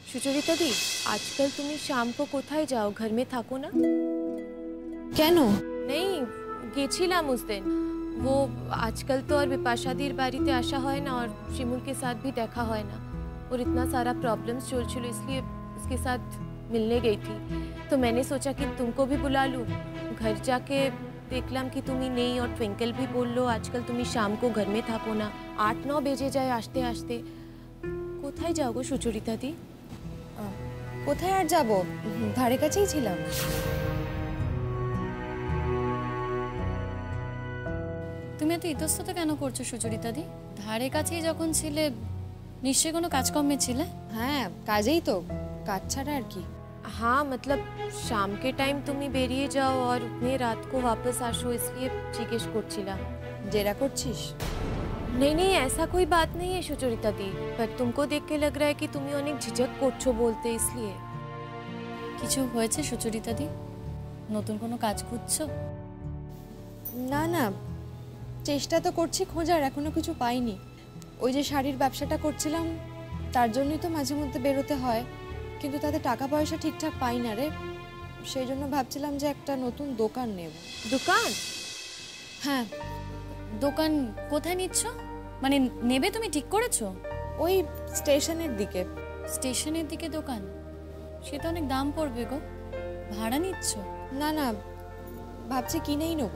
सुचरिता दी, आजकल तुम शाम को कोথায় जाओ? घर में থাকো ना? কেন? नहीं, গেছিলাম उस दिन। वो आजकल तो और विपाशा दीर बाड़ीते आशा হয় ना और शिमुल के साथ भी देखा হয় ना और इतना सारा प्रॉब्लम्स चल इसलिए उसके साथ मिलने गई थी। तो मैंने सोचा कि तुमको भी बुला लूँ। घर जाके देखलाम कि तुम ही नहीं और ट्विंकल भी बोल लो आजकल तुम शाम को घर में থাকো ना। 8-9 बेजे जाए आसते आसते। কোথায় যাও গো সুচরিতা দি? কোথায় আর যাব, ধারে কাছেই ছিলাম। তুমি এত ইতস্তত কেন করছো সুচরিতা দি? ধারে কাছেই যখন ছিলে নিশ্চয়ই কোনো কাজকর্মে ছিলে। হ্যাঁ, কাজেই তো, কাজ ছাড়া আর কি। हाँ मतलब शाम के टाइम तुम ही बेरिए जाओ और उतने रात को वापस आसो इसलिए जिज्ञेस করছিলাম। জেরা করছিস? नहीं नहीं ऐसा कोई बात नहीं है सुचरिता दी, पर तुमको देख के लग रहा है कि तुम ही अनेक झिझक করছো बोलते इसलिए। কিছু হয়েছে সুচরিতা দি? নতুন কোনো কাজ খুঁজছো? না না, চেষ্টা তো করছি খোঁজার, এখনো কিছু পাইনি। ওই যে শাড়ির ব্যবসাটা করছিলাম তার জন্যই তো মাঝে মধ্যে বেরোতে হয়, কিন্তু তাতে টাকা পয়সা ঠিকঠাক পাই না রে। সেই জন্য ভাবছিলাম যে একটা নতুন দোকান নেব। দোকান? হ্যাঁ। দোকান কোথায় নিচ্ছ? মানে নেবে তুমি ঠিক করেছো? ওই স্টেশনের দিকে। স্টেশনের দিকে দোকান? সেটা অনেক দাম পড়বে গো। ভাড়া নিচ্ছ? না না, ভাবছি কিনেই নেব।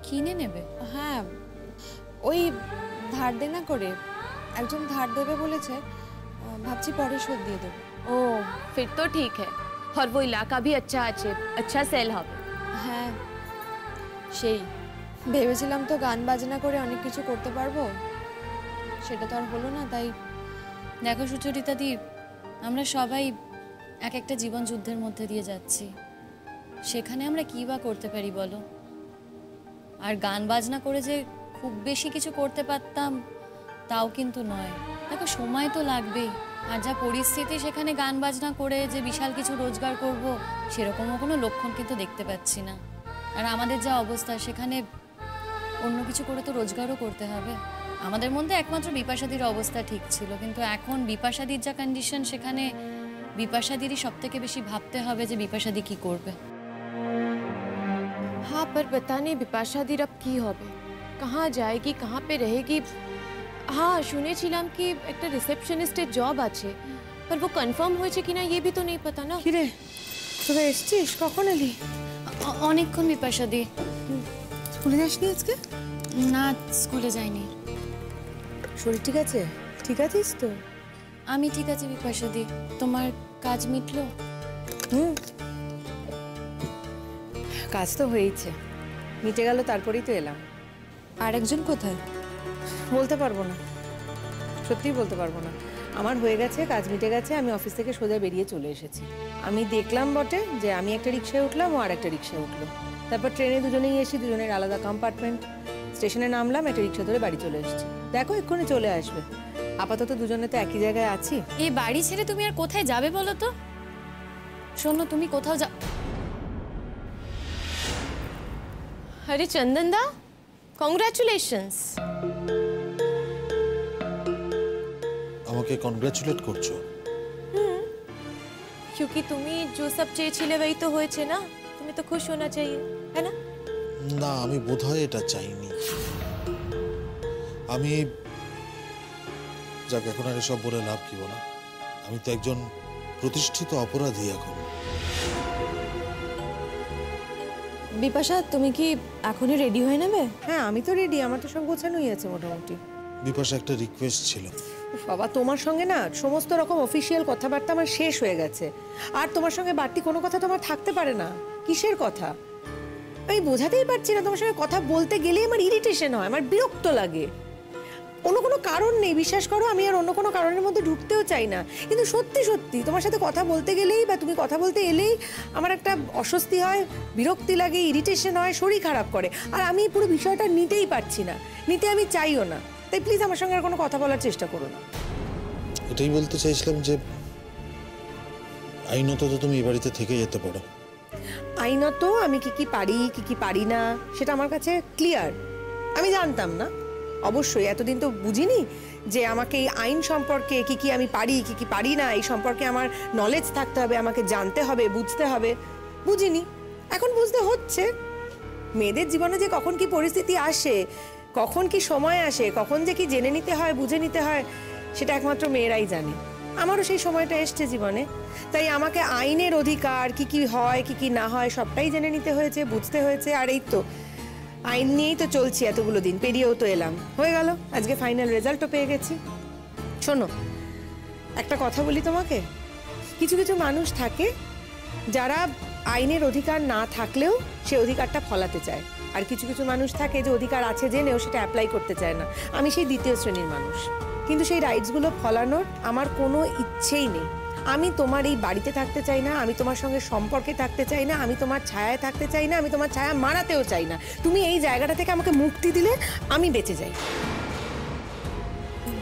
কিনে নেবে? হ্যাঁ, ওই ধার দেনা করে একজন ধার দেবে বলেছে, ভাবছি পরে শোধ দিয়ে দেবো। ओह फिर तो ठीक है। और वो इलाका भी अच्छा अच्छा सेल হবে। হ্যাঁ, সেই ভেবেছিলাম তো গান বাজনা করে অনেক কিছু করতে পারবো, সেটা তো আর হলো না। তাই দেখো সুচরিতা দি, আমরা সবাই এক একটা জীবন যুদ্ধের মধ্যে দিয়ে যাচ্ছি। সেখানে আমরা কি বা করতে পারি বলো? আর গান বাজনা করে যে খুব বেশি কিছু করতে পারতাম তাও কিন্তু নয়। দেখো সময় তো লাগবেই, আর যা পরিস্থিতি সেখানে গান বাজনা করে যে বিশাল কিছু রোজগার করব সেরকমও কোনো লক্ষণ কিন্তু দেখতে পাচ্ছি না। আর আমাদের যা অবস্থা সেখানে অন্য কিছু করে তো রোজগারও করতে হবে। আমাদের মধ্যে একমাত্র বিপাশাদির অবস্থা ঠিক ছিল, কিন্তু এখন বিপাশাদির যা কন্ডিশন সেখানে বিপাশাদিরই সব থেকে বেশি ভাবতে হবে যে বিপাশাদি কি করবে। हाँ पर पता नहीं बिपाशा दीर अब की होबे, कहाँ जाएगी, कहाँ पे रहेगी। हाँ শুনেছিলাম কি একটা রিসেপশনিস্টের জব আছে, पर वो कंफर्म হয়েছে কিনা ये भी तो नहीं पता ना। কি রে, তোরা এসেছিস? কখন এলি? অনেকক্ষণ বিপাশাদি। স্কুলে যাসনি আজকে? না, স্কুলে যাইনি। শরীর ঠিক আছে? ঠিক আছিস তো? আমি ঠিক আছি বিপাশাদি। তোমার কাজ মিটলো? কাজ তো হয়েছে, মিটে গেল, তারপরেই তো এলাম। আর একজন কোথায়? বলতে পারবো না, সত্যিই বলতে পারবো না। আমার হয়ে গেছে, কাজ মিটে গেছে, আমি অফিস থেকে সোজা বেরিয়ে চলে এসেছি। আমি দেখলাম বটে যে আমি একটা রিক্সায় উঠলাম, ও আর একটা রিক্সায় উঠলো। তারপর ট্রেনে দুজনেই এসি, দুজনের আলাদা কম্পার্টমেন্ট। স্টেশনে নামলাম, একটা রিক্সা ধরে বাড়ি চলে এসেছি। দেখো এক্ষুনি চলে আসবে। আপাতত দুজনে তো একই জায়গায় আছি। এই বাড়ি ছেড়ে তুমি আর কোথায় যাবে বলো তো? শোনো, তুমি কোথাও যা। अरे चंदन दा, कॉन्ग्रेचुलेशंस। আমাকে কনগ্রাচুলেট করছো? क्योंकि तुम्ही जो सब চেয়েছিলে वही तो হয়েছে না। तुम्हें तो खुश होना चाहिए, है ना? না, আমি বোধহয় এটা চাইনি। আমি যাকে এখন আর এসব বলে লাভ কি বলা, আমি তো একজন প্রতিষ্ঠিত অপরাধী এখন। বিপাশা, তুমি কি এখনই রেডি হয়ে নেবে? হ্যাঁ, আমি তো রেডি, আমার তো সব গোছানোই আছে মোটামুটি। বিপাশা, একটা রিকোয়েস্ট ছিল। বাবা, তোমার সঙ্গে না সমস্ত রকম অফিসিয়াল কথাবার্তা আমার শেষ হয়ে গেছে, আর তোমার সঙ্গে বাড়তি কোনো কথা তোমার থাকতে পারে না। কিসের কথা আমি বোঝাতেই পারছি না। তোমার সঙ্গে কথা বলতে গেলেই আমার ইরিটেশন হয়, আমার বিরক্ত লাগে। অন্য কোনো কারণ নেই, বিশ্বাস করো, আমি আর অন্য কোনো কারণের মধ্যে ঢুকতেও চাই না। কিন্তু সত্যি সত্যি তোমার সাথে কথা বলতে গেলেই বা তুমি কথা বলতে এলেই আমার একটা অস্বস্তি হয়, বিরক্তি লাগে, ইরিটেশন হয়, শরীর খারাপ করে। আর আমি পুরো বিষয়টা নিতেই পারছি না, নিতে আমি চাইও না। তাই প্লিজ আমার সঙ্গে আর কোনো কথা বলার চেষ্টা করো না। এটাই বলতে চাইছিলাম যে আইনত তো তুমি এই বাড়িতে থেকে যেতে পারো। আইনত আমি কি কি পারি কি কি পারি না সেটা আমার কাছে ক্লিয়ার, আমি জানতাম না। অবশ্যই, এতদিন তো বুঝিনি যে আমাকে এই আইন সম্পর্কে কি কি আমি পারি কি কি পারি না এই সম্পর্কে আমার নলেজ থাকতে হবে, আমাকে জানতে হবে, বুঝতে হবে, বুঝিনি। এখন বুঝতে হচ্ছে মেয়েদের জীবনে যে কখন কি পরিস্থিতি আসে, কখন কি সময় আসে, কখন যে কি জেনে নিতে হয়, বুঝে নিতে হয়, সেটা একমাত্র মেয়েরাই জানে। আমারও সেই সময়টা এসছে জীবনে, তাই আমাকে আইনের অধিকার কি কি হয় কি কি না হয় সবটাই জেনে নিতে হয়েছে, বুঝতে হয়েছে। আর এই তো আইন নিয়েই তো চলছি এতগুলো দিন, পেরিয়েও তো এলাম, হয়ে গেল, আজকে ফাইনাল রেজাল্টও পেয়ে গেছি। শোনো, একটা কথা বলি তোমাকে, কিছু কিছু মানুষ থাকে যারা আইনের অধিকার না থাকলেও সে অধিকারটা ফলাতে চায়, আর কিছু কিছু মানুষ থাকে যে অধিকার আছে জেনেও সেটা অ্যাপ্লাই করতে চায় না। আমি সেই দ্বিতীয় শ্রেণীর মানুষ, কিন্তু সেই রাইটসগুলো ফলানোর আমার কোনো ইচ্ছেই নেই। আমি তোমার এই বাড়িতে থাকতে চাই না, আমি তোমার সঙ্গে সম্পর্কে থাকতে চাই না, আমি তোমার ছায়ায় থাকতে চাই না, আমি তোমার ছায়া মারাতেও চাই না। তুমি এই জায়গাটা থেকে আমাকে মুক্তি দিলে আমি বেঁচে যাই।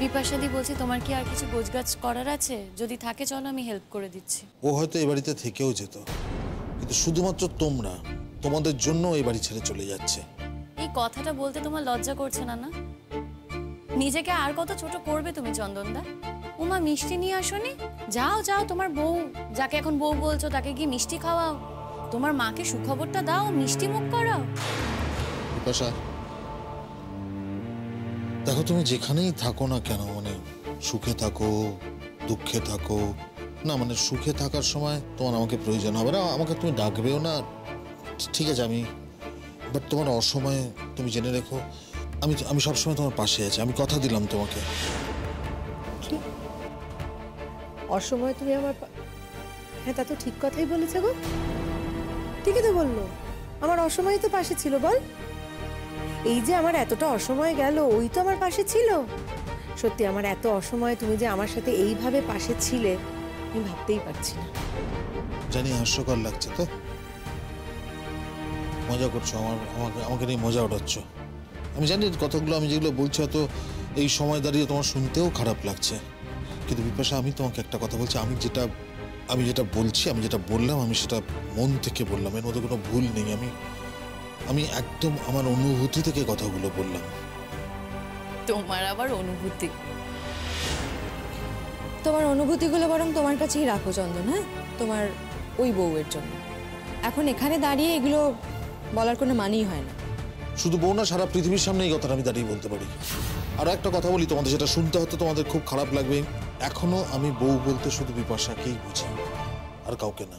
বিপাশাদি বলছি, তোমার কি আর কিছু গোছগাছ করার আছে? যদি থাকে চলো, আমি হেল্প করে দিচ্ছি। ও হয়তো এই বাড়িতে থেকেও যেত, কিন্তু শুধুমাত্র তোমাদের জন্য এই বাড়ি ছেড়ে চলে যাচ্ছে। এই কথাটা বলতে তোমার লজ্জা করছে না? না, নিজেকে আর কত ছোট করবে তুমি চন্দনদা? উমা, মিষ্টি নিয়ে আসোনি? যাও যাও, তোমার বউ, যাকে এখন বউ বলছো, তাকে গিয়ে মিষ্টি খাওয়াও। তোমার মাকে সুখবরটা দাও, মিষ্টি মুখ করাও। বিপাশা, দেখো তুমি যেখানেই থাকো না কেন, মানে সুখে থাকো দুঃখে থাকো না, মানে সুখে থাকার সময় তোমার আমাকে প্রয়োজন হবে না, আমাকে তুমি ডাকবেও না, ঠিক আছে, আমি বাট তোমার অসময়ে তুমি জেনে রেখো আমি সবসময় তোমার পাশে আছি, আমি কথা দিলাম তোমাকে। কি অসময়ে তুমি আমার হ্যাঁ, তা তো ঠিক কথাই বলেছে গো, ঠিকই তো বললো, আমার অসময়ে তো পাশে ছিল। বল, এই যে আমার এতটা অসময় গেল, ওই তো আমার পাশে ছিল। সত্যি আমার এত অসময়ে তুমি যে আমার সাথে এইভাবে পাশে ছিলে আমি ভাবতেই পারছি না। জানি হাস্যকর লাগছে, তো মজা করছো, আমাকে নিয়ে মজা ওঠাচ্ছ। আমি জানি কথাগুলো আমি যেগুলো বলছি হয়তো এই সময় দাঁড়িয়ে তোমার শুনতেও খারাপ লাগছে, কিন্তু বিপাশা আমি তোমাকে একটা কথা বলছি, আমি যেটা বলছি, আমি যেটা বললাম, আমি সেটা মন থেকে বললাম, এর মধ্যে কোনো ভুল নেই। আমি একদম আমার অনুভূতি থেকে কথাগুলো বললাম। তোমার আবার অনুভূতি? তোমার অনুভূতিগুলো বরং তোমার কাছেই রাখো চন্দন, হ্যাঁ, তোমার ওই বউয়ের জন্য। এখন এখানে দাঁড়িয়ে এগুলো বলার কোনো মানেই হয় না। শুধু বউ না, সারা পৃথিবীর সামনে এই কথাটা আমি দাঁড়িয়ে বলতে পারি। আর একটা কথা বলি তোমাদের, যেটা শুনতে হয়তো তোমাদের খুব খারাপ লাগবে, এখনো আমি বউ বলতে শুধু বিপাশাকেই বুঝি, আর কাউকে না।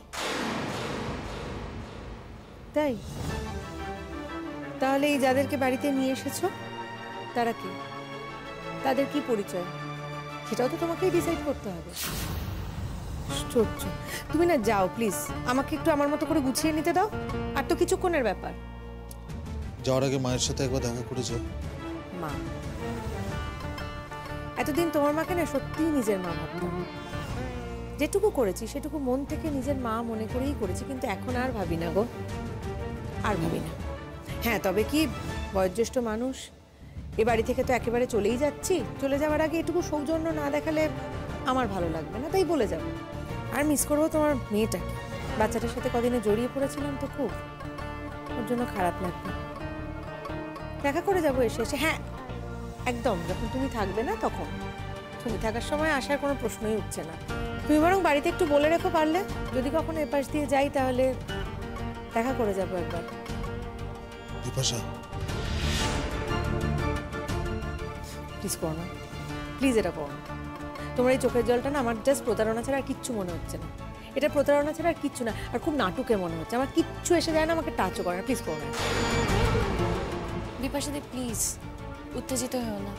তাই তাহলে এই যাদেরকে বাড়িতে নিয়ে এসেছো তারা কি, তাদের কি পরিচয়, সেটাও তো তোমাকেই ডিসাইড করতে হবে। আশ্চর্য। তুমি না যাও প্লিজ, আমাকে একটু আমার মতো করে গুছিয়ে নিতে দাও, আর তো কিছুক্ষণের ব্যাপার। যাওয়ার আগে মায়ের সাথে একবার দেখা করে যাও। মা, এতদিন তোমার মাকে না সত্যিই নিজের মা ভাবতাম, যেটুকু করেছি সেটুকু মন থেকে নিজের মা মনে করেই করেছি, কিন্তু এখন আর ভাবি না গো, আর ভাবি না। হ্যাঁ, তবে কি বয়োজ্যেষ্ঠ মানুষ, এ বাড়ি থেকে তো একেবারে চলেই যাচ্ছি, চলে যাওয়ার আগে এটুকু সৌজন্য না দেখালে আমার ভালো লাগবে না, তাই বলে যাবো। আর মিস করবো তোমার মেয়েটাকে, বাচ্চাটার সাথে কদিনে জড়িয়ে পড়েছিলাম তো খুব, ওর জন্য খারাপ লাগবে। দেখা করে যাবো এসে এসে, হ্যাঁ একদম, যখন তুমি থাকবে না তখন। তুমি থাকার সময় আসার কোনো প্রশ্নই উঠছে না। তুমি বরং বাড়িতে একটু বলে রেখো পারলে, যদি কখনো এপাশ দিয়ে যাই তাহলে দেখা করে যাবো একবার। বিপাশা, প্লিজ করো না, প্লিজ এটা করো না। তোমার এই চোখের জলটা না আমার জাস্ট প্রতারণা ছাড়া আর কিচ্ছু মনে হচ্ছে না, এটা প্রতারণা ছাড়া আর কিচ্ছু না, আর খুব নাটুকে মনে হচ্ছে, আমার কিচ্ছু এসে যায় না, আমাকে টাচও করে না, প্লিজ করো না। বিপাশাদি প্লিজ উত্তেজিত হও না।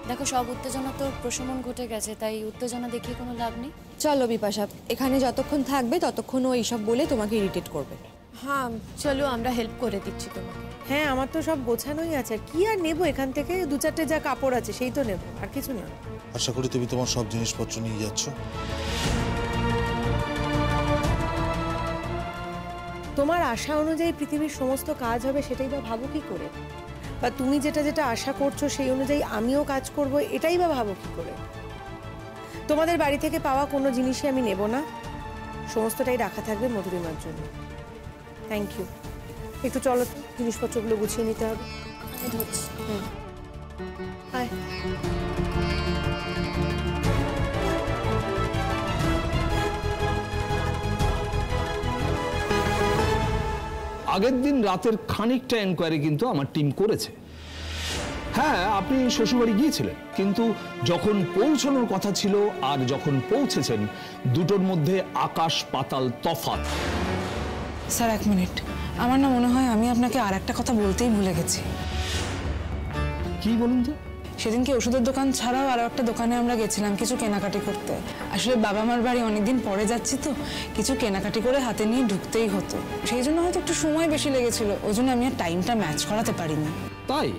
দেখো, সব উত্তেজনা তো প্রশমন ঘটে গেছে, তাই উত্তেজনা দেখিয়ে কোনো লাভ নেই। চলো বিপাশা, এখানে যতক্ষণ থাকবে ততক্ষণ ও এইসব বলে তোমাকে ইরিটেট করবে। হ্যাঁ চলো, আমরা হেল্প করে দিচ্ছি তোমাকে। হ্যাঁ, আমার তো সব গোছানোই আছে, আর কি আর নেবো এখান থেকে, দু চারটে যা কাপড় আছে সেই তো নেবো, আর কিছু না। আশা করি তুমি তোমার সব জিনিসপত্র নিয়ে যাচ্ছ। তোমার আশা অনুযায়ী পৃথিবীর সমস্ত কাজ হবে সেটাই বা ভাবো কি করে, বা তুমি যেটা যেটা আশা করছো সেই অনুযায়ী আমিও কাজ করব এটাই বা ভাবো কি করে। তোমাদের বাড়ি থেকে পাওয়া কোনো জিনিসই আমি নেব না, সমস্তটাই রাখা থাকবে মধুরিমার জন্য। Thank you. একটু চলো তো, জিনিসপত্রগুলো গুছিয়ে নিতে হবে। আমি ধরছি। আয়। আগের দিন রাতের খানিকটা এনকোয়ারি কিন্তু আমার টিম করেছে। হ্যাঁ, আপনি শ্বশুরবাড়ি গিয়েছিলেন, কিন্তু যখন পৌঁছানোর কথা ছিল আর যখন পৌঁছেছেন দুটোর মধ্যে আকাশ পাতাল তফাৎ। স্যার 1 মিনিট, আমার না মনে হয় আমি আপনাকে আর একটা কথা বলতেই ভুলে গেছি। কি বলুন তো? সেদিনকে ওষুধের দোকান ছাড়াও আরো একটা দোকানে আমরা গেছিলাম কিছু কেনাকাটি করতে। আসলে বাবা মার বাড়ি অনেকদিন পরে যাচ্ছি তো, কিছু কেনাকাটি করে হাতে নিয়ে ঢুকতেই হতো, সেই জন্য হয়তো একটু সময় বেশি লেগেছিল, ওই জন্য আমি আর টাইমটা ম্যাচ করাতে পারিনি। তাই?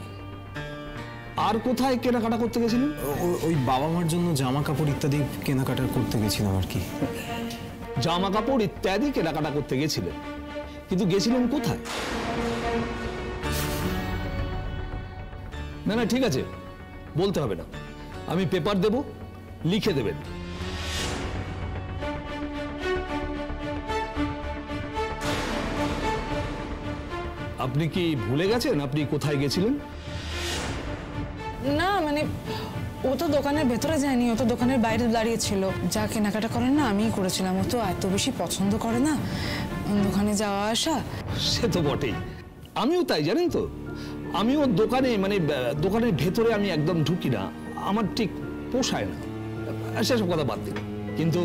আর কোথায় কেনাকাটা করতে গেছিলেন? ওই বাবা মার জন্য জামা কাপড় ইত্যাদি কেনাকাটা করতে গেছিলাম আর কি। জামা কাপড় ইত্যাদি কেনাকাটা করতে গেছিলেন, কিন্তু গেছিলেন কোথায়? না না, ঠিক আছে, বলতে হবে না, আমি পেপার দেব, লিখে দেবেন। আপনি কি ভুলে গেছেন আপনি কোথায় গেছিলেন? না মানে ও তো দোকানের ভেতরে যায়নি, ও তো দোকানের বাইরে দাঁড়িয়ে ছিল। যা কেনাকাটা করেন না আমিই করেছিলাম, ও তো এত বেশি পছন্দ করে না দোকানে যাওয়া আসা। সে তো বটেই, আমিও তাই, জানেন তো, আমিও দোকানে মানে দোকানের ভেতরে আমি একদম ঢুকি না, আমার ঠিক পোষায় না। সেসব কথা বাদ দিন, কিন্তু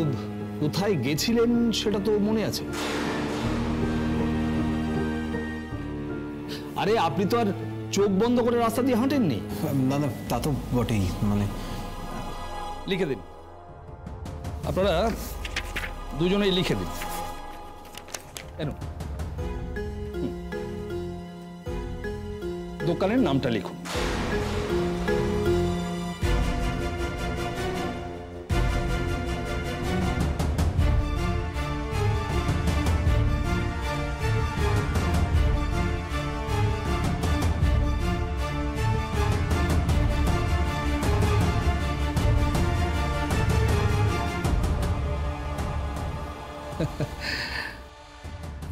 কোথায় গেছিলেন সেটা তো মনে আছে। আরে আপনি তো আর চোখ বন্ধ করে রাস্তা দিয়ে হাঁটেননি। না না, তা তো বটেই, মানে লিখে দিন, আপনারা দুজনেই লিখে দিন। কেন? দোকানের নামটা লিখুন।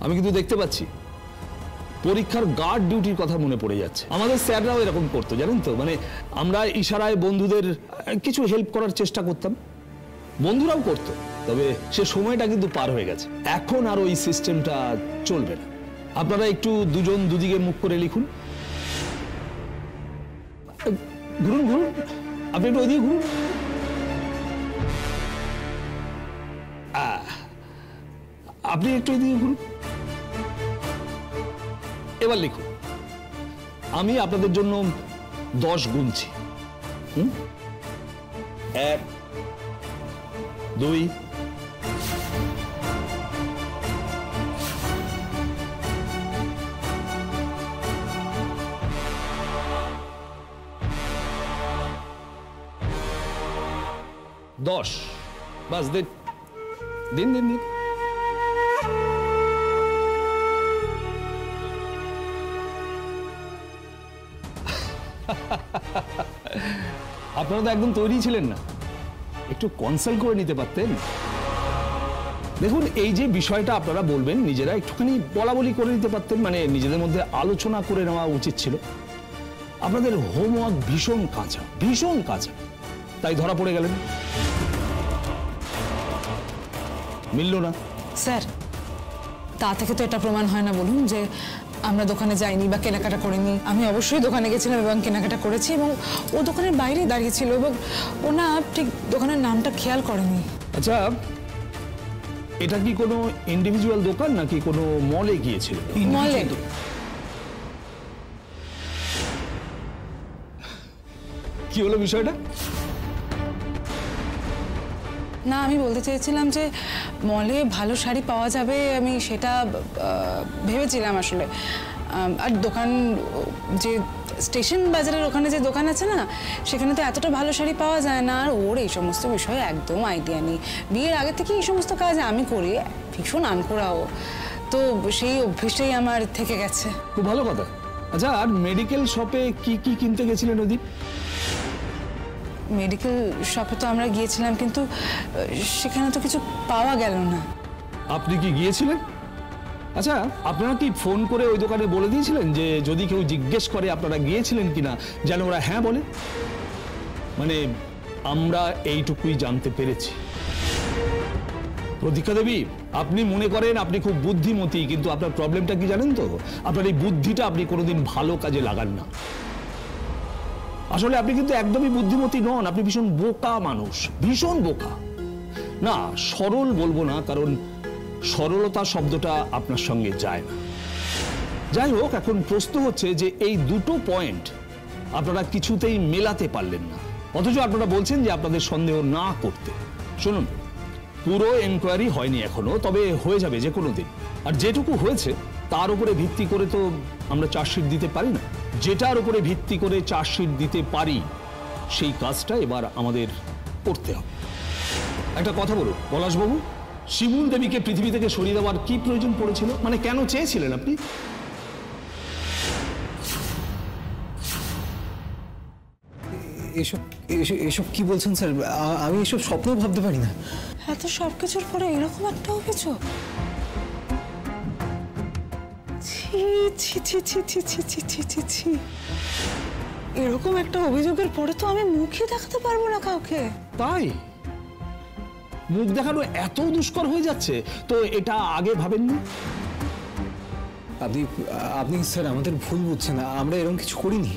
আমি কিন্তু দেখতে পাচ্ছি পরীক্ষার গার্ড ডিউটির কথা মনে পড়ে যাচ্ছে। আমাদের স্যাররাও এরকম করতো, জানেন তো, মানে আমরা ইশারায় বন্ধুদের কিছু হেল্প করার চেষ্টা করতাম, বন্ধুরাও করতো, তবে সে সময়টা কিন্তু পার হয়ে গেছে। এখন আর ওই সিস্টেমটা চলবে না। আপনারা একটু দুজন দুদিকে মুখ করে লিখুন। ঘুরুন ঘুরুন, আপনি একটু ওইদিকে ঘুরুন। আপনি একটু এদিকে ঘুরুন। এবার লিখুন, আমি আপনাদের জন্য 10 গুনছি। 1 2 10। বাস দিন দিন দিন দিন। আপনারা তো একদম তৈরি ছিলেন না, একটু কনসাল্ট করে নিতে পারতেন। দেখুন, এই যে বিষয়টা আপনারা বলবেন নিজেরা একটুখানি বলা বলি করে নিতে পারতেন, মানে নিজেদের মধ্যে আলোচনা করে নেওয়া উচিত ছিল। আপনাদের হোমওয়ার্ক ভীষণ কাঁচা, ভীষণ কাঁচা, তাই ধরা পড়ে গেলেন, মিলল না। স্যার, তা থেকে তো এটা প্রমাণ হয় না বলুন যে আমরা দোকানে যাইনি বা কেনাকাটা করিনি। আমি অবশ্যই দোকানে গেছিলাম এবং কেনাকাটা করেছি, এবং ও দোকানের বাইরে দাঁড়িয়েছিল এবং ও না ঠিক দোকানের নামটা খেয়াল করেনি। আচ্ছা, এটা কি কোনো ইন্ডিভিজুয়াল দোকান নাকি কোনো মলে গিয়েছিল? মলে। কি হলো বিষয়টা? না, আমি বলতে চেয়েছিলাম যে মলে ভালো শাড়ি পাওয়া যাবে, আমি সেটা ভেবেছিলাম আসলে। আর দোকান, যে স্টেশন বাজারের ওখানে যে দোকান আছে না, সেখানে তো এতটা ভালো শাড়ি পাওয়া যায় না। আর ওর এই সমস্ত বিষয়ে একদম আইডিয়া নেই, বিয়ের আগে থেকে এই সমস্ত কাজ আমি করি, ভীষণ আনকোড়াও, তো সেই অভ্যেসটাই আমার থেকে গেছে। খুব ভালো কথা। আচ্ছা, আর মেডিকেল শপে কি কি কিনতে গেছিলেন ওদিন? মেডিকেল শপে তো আমরা গিয়েছিলাম, কিন্তু সেখানে তো কিছু পাওয়া গেল না। আপনি কি গিয়েছিলেন? আচ্ছা, আপনারা কি ফোন করে ওই দোকানে বলে দিয়েছিলেন যে যদি কেউ জিজ্ঞেস করে আপনারা গিয়েছিলেন কিনা যেন ওরা হ্যাঁ বলে? মানে আমরা এইটুকুই জানতে পেরেছি। প্রতীক্ষা দেবী, আপনি মনে করেন আপনি খুব বুদ্ধিমতী, কিন্তু আপনার প্রবলেমটা কি জানেন তো? আপনার এই বুদ্ধিটা আপনি কোনোদিন ভালো কাজে লাগান না। আসলে আপনি কিন্তু একদমই বুদ্ধিমতী নন, আপনি ভীষণ বোকা মানুষ, ভীষণ বোকা। না, সরল বলবো না, কারণ সরলতা শব্দটা আপনার সঙ্গে যায় না। যাই হোক, এখন প্রশ্ন হচ্ছে যে এই দুটো পয়েন্ট আপনারা কিছুতেই মেলাতে পারলেন না, অথচ আপনারা বলছেন যে আপনাদের সন্দেহ না করতে। শুনুন, পুরো এনকোয়ারি হয়নি এখনো, তবে হয়ে যাবে যে কোনো দিন। আর যেটুকু হয়েছে তার উপরে ভিত্তি করে তো আমরা চার্জশিট দিতে পারি না। যেটার উপরে ভিত্তি করে চার্জশিট দিতে পারি সেই কাজটা এবার আমাদের করতে হবে। একটা কথা বলুন পলাশবাবু, শিমুল দেবীকে পৃথিবী থেকে সরিয়ে দেওয়ার কি প্রয়োজন পড়েছিল? মানে কেন চেয়েছিলেন আপনি? এসব এসব কি বলছেন স্যার? আমি এসব স্বপ্নেও ভাবতে পারি না। এত সব কিছুর পরে এরকম একটা অভিযোগ? ছি ছি ছি ছি ছি ছি ছি ছি ছি ছি, এরকম একটা অভিযোগের পরে তো আমি মুখই দেখাতে পারবো না কাউকে। তাই মুখ দেখানো এত দুষ্কর হয়ে যাচ্ছে তো এটা আগে ভাবেননি? আপনি আপনি স্যার আমাদের ভুল বুঝছেন, আমরা এরকম কিছু করিনি।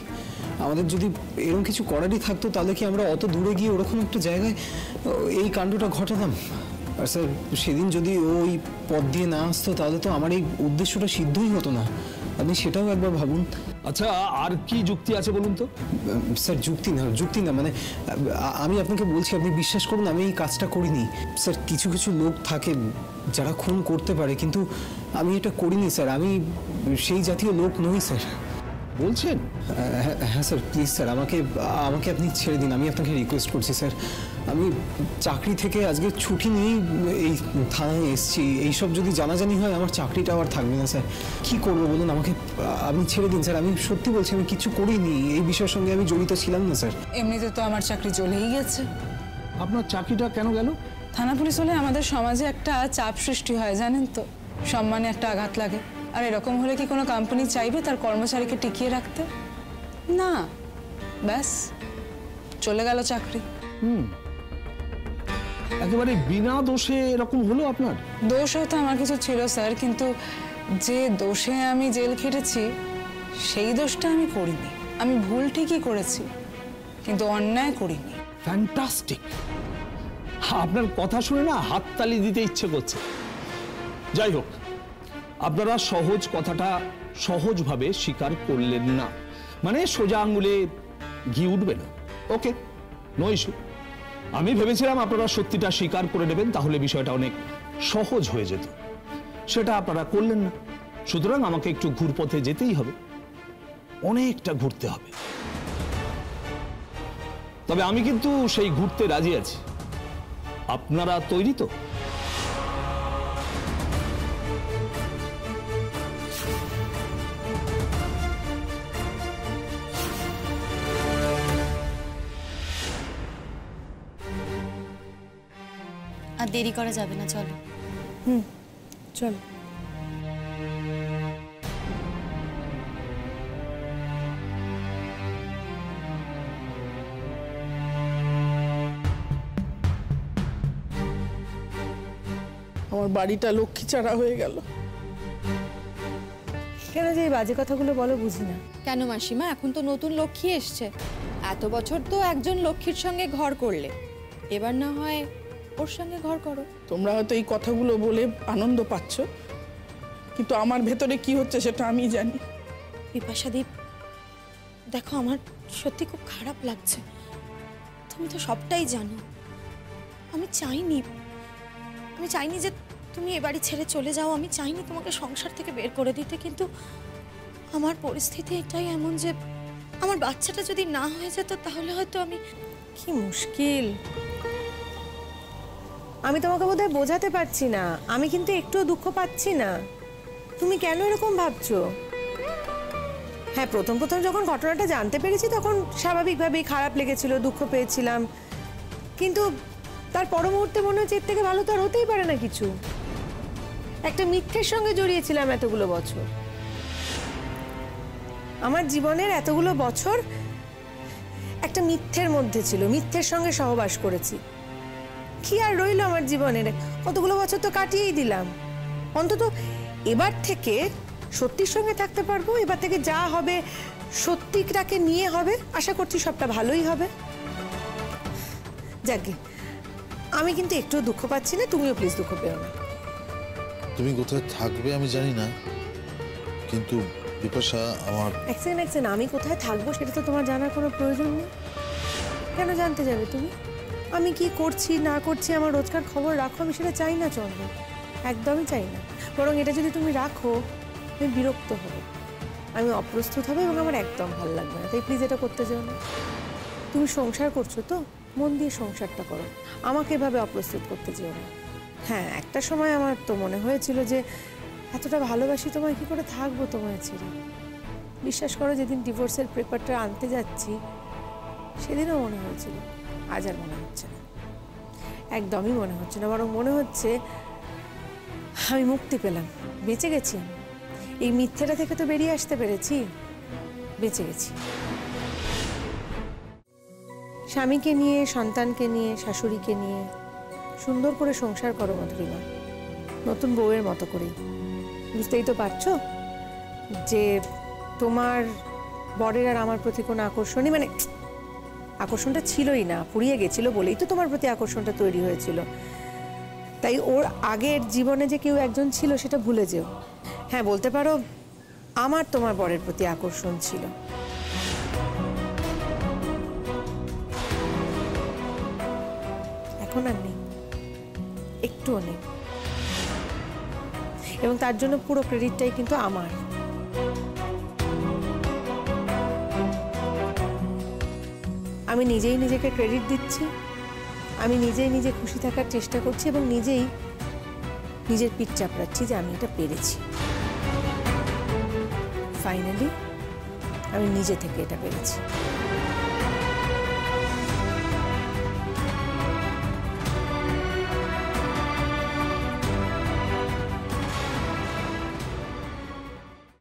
আমাদের যদি এরকম কিছু করারই থাকতো তাহলে কি আমরা অত দূরে গিয়ে ওরকম একটা জায়গায় এই কাণ্ডটা ঘটাতাম? আর স্যার সেদিন যদি ওই পথ দিয়ে না আসতো তাহলে তো আমার এই উদ্দেশ্যটা সিদ্ধই হতো না। আপনি সেটাও একবার ভাবুন। আচ্ছা, আর কি যুক্তি আছে বলুন তো? স্যার যুক্তি না মানে আমি আপনাকে বলছি, আপনি বিশ্বাস করুন আমি এই কাজটা করিনি স্যার। কিছু কিছু লোক থাকে যারা খুন করতে পারে, কিন্তু আমি এটা করিনি স্যার। আমি সেই জাতীয় লোক নই স্যার। বলছেন? হ্যাঁ স্যার, প্লিজ স্যার আমাকে আপনি ছেড়ে দিন, আমি আপনাকে রিকোয়েস্ট করছি স্যার। আমি চাকরি থেকে আজকে ছুটি নিয়েই এই থানায় এসেছি। এইসব যদি জানাজানি হয় আমার চাকরিটা আর থাকবে না স্যার। কি করবো বলুন, আমাকে আপনি ছেড়ে দিন স্যার। আমি সত্যি বলছি আমি কিছু করিনি, এই বিষয়ের সঙ্গে আমি জড়িত ছিলাম না স্যার। এমনিতে তো আমার চাকরি চলেই গেছে। আপনার চাকরিটা কেন গেল? থানা পুলিশ হলে আমাদের সমাজে একটা চাপ সৃষ্টি হয় জানেন তো, সম্মানে একটা আঘাত লাগে। আর এরকম হলে কি কোনো কোম্পানি চাইবে তার কর্মচারীকে টিকিয়ে রাখতে? না, ব্যাস চলে গেল চাকরি। একেবারে বিনা দোষে এরকম হলো আপনার? দোষ হয়তো আমার কিছু ছিল স্যার, কিন্তু যে দোষে আমি জেল খেটেছি সেই দোষটা আমি করিনি। আমি ভুল ঠিকই করেছি, কিন্তু অন্যায় করিনি। ফ্যান্টাস্টিক! আপনার কথা শুনে না হাততালি দিতে ইচ্ছে করছে। যাই হোক, আপনারা সহজ কথাটা সহজভাবে স্বীকার করলেন না, মানে সোজা আঙ্গুলে ঘি উঠবে না। ওকে, নো ইস্যু। আমি ভেবেছিলাম আপনারা সত্যিটা স্বীকার করে নেবেন, তাহলে বিষয়টা অনেক সহজ হয়ে যেত। সেটা আপনারা করলেন না, সুতরাং আমাকে একটু ঘুরপথে যেতেই হবে, অনেকটা ঘুরতে হবে। তবে আমি কিন্তু সেই ঘুরতে রাজি আছি। আপনারা তৈরি তো? আর দেরি করা যাবে না, চলো। চলো। আমার বাড়িটা লক্ষ্মী ছাড়া হয়ে গেল। কেন যে এই বাজে কথাগুলো বলো বুঝি না। কেন মাসিমা, এখন তো নতুন লক্ষ্মী এসছে। এত বছর তো একজন লক্ষ্মীর সঙ্গে ঘর করলে, এবার না হয় ওর সঙ্গে ঘর করো। তোমরা হয়তো এই কথাগুলো বলে আনন্দ পাচ্ছ, কিন্তু আমার ভেতরে কি হচ্ছে সেটা আমি জানি। বিপাশাদি, দেখো আমার সত্যি খুব খারাপ লাগছে। তুমি তো সবটাই জানো। আমি চাইনি যে তুমি এ বাড়ি ছেড়ে চলে যাও। আমি চাইনি তোমাকে সংসার থেকে বের করে দিতে, কিন্তু আমার পরিস্থিতি এটাই এমন যে আমার বাচ্চাটা যদি না হয়ে যেত তাহলে হয়তো আমি। কি মুশকিল! আমি তোমাকে বোধহয় বোঝাতে পারছি না। আমি কিন্তু একটুও দুঃখ পাচ্ছি না। তুমি কেন এরকম ভাবছো? হ্যাঁ, প্রথম যখন ঘটনাটা জানতে পেরেছি তখন স্বাভাবিকভাবেই খারাপ লেগেছিল, দুঃখ পেয়েছিলাম, কিন্তু তার পর মুহূর্তে মনে হচ্ছে এর থেকে ভালো তো আর হতেই পারে না কিছু। একটা মিথ্যের সঙ্গে জড়িয়েছিলাম এতগুলো বছর। আমার জীবনের এতগুলো বছর একটা মিথ্যের মধ্যে ছিল, মিথ্যের সঙ্গে সহবাস করেছি। কি আর রইল আমার জীবনের? কতগুলো বছর তো কাটিয়েই দিলাম। অন্তত এবার থেকে সত্যির সঙ্গে থাকতে পারবো। এবার থেকে যা হবে সত্যিটাকে নিয়ে হবে। আশা করছি সবটা ভালোই হবে। যাকে আমি কিন্তু একটু দুঃখ পাচ্ছি না, তুমিও প্লিজ দুঃখ পেও না। তুমি কোথায় থাকবে আমি জানি না, কিন্তু বিপাশা আমার এক সেকেন্ড, আমি কোথায় থাকবো সেটা তো তোমার জানার কোনো প্রয়োজন নেই। কেন জানতে যাবে তুমি? আমি কি করছি না করছি আমার রোজকার খবর রাখো, আমি সেটা চাই না চন্দ্র, একদমই চাই না। বরং এটা যদি তুমি রাখো আমি বিরক্ত হব, আমি অপ্রস্তুত হবে এবং আমার একদম ভালো লাগবে না। তাই প্লিজ এটা করতে চাও না। তুমি সংসার করছো তো, মন দিয়ে সংসারটা করো, আমাকে এভাবে অপ্রস্তুত করতে চেও না। হ্যাঁ, একটা সময় আমার তো মনে হয়েছিল যে এতটা ভালোবাসি তোমায়, কি করে থাকবো তোমায় ছেড়ে। বিশ্বাস করো, যেদিন ডিভোর্সের পেপারটা আনতে যাচ্ছি সেদিনও মনে হয়েছিল, আজ আর মনে হচ্ছে না, একদমই মনে হচ্ছে না। বরং মনে হচ্ছে আমি মুক্তি পেলাম, বেঁচে গেছি। এই মিথ্যেটা থেকে তো বেরিয়ে আসতে পেরেছি, বেঁচে গেছি। স্বামীকে নিয়ে, সন্তানকে নিয়ে, শাশুড়িকে নিয়ে সুন্দর করে সংসার করো মধুরিমা, নতুন বউয়ের মতো করেই। বুঝতেই তো পারছো যে তোমার বরের আর আমার প্রতি কোনো আকর্ষণই, মানে আকর্ষণটা ছিলই না, ফুরিয়ে গেছিল বলেই তো তোমার প্রতি আকর্ষণটা তৈরি হয়েছিল। তাই ওর আগের জীবনে যে কেউ একজন ছিল সেটা ভুলে যেও। হ্যাঁ, বলতে পারো আমার তোমার বরের প্রতি আকর্ষণ ছিল। এখন আর নেই, একটুও নেই। এবং তার জন্য পুরো ক্রেডিটটাই কিন্তু আমার। আমি নিজেই নিজেকে ক্রেডিট দিচ্ছি, আমি নিজেই নিজে খুশি থাকার চেষ্টা করছি এবং নিজেই নিজের পিঠ চাপড়াচ্ছি যে আমি এটা পেরেছি। ফাইনালি আমি নিজে থেকে এটা পেরেছি।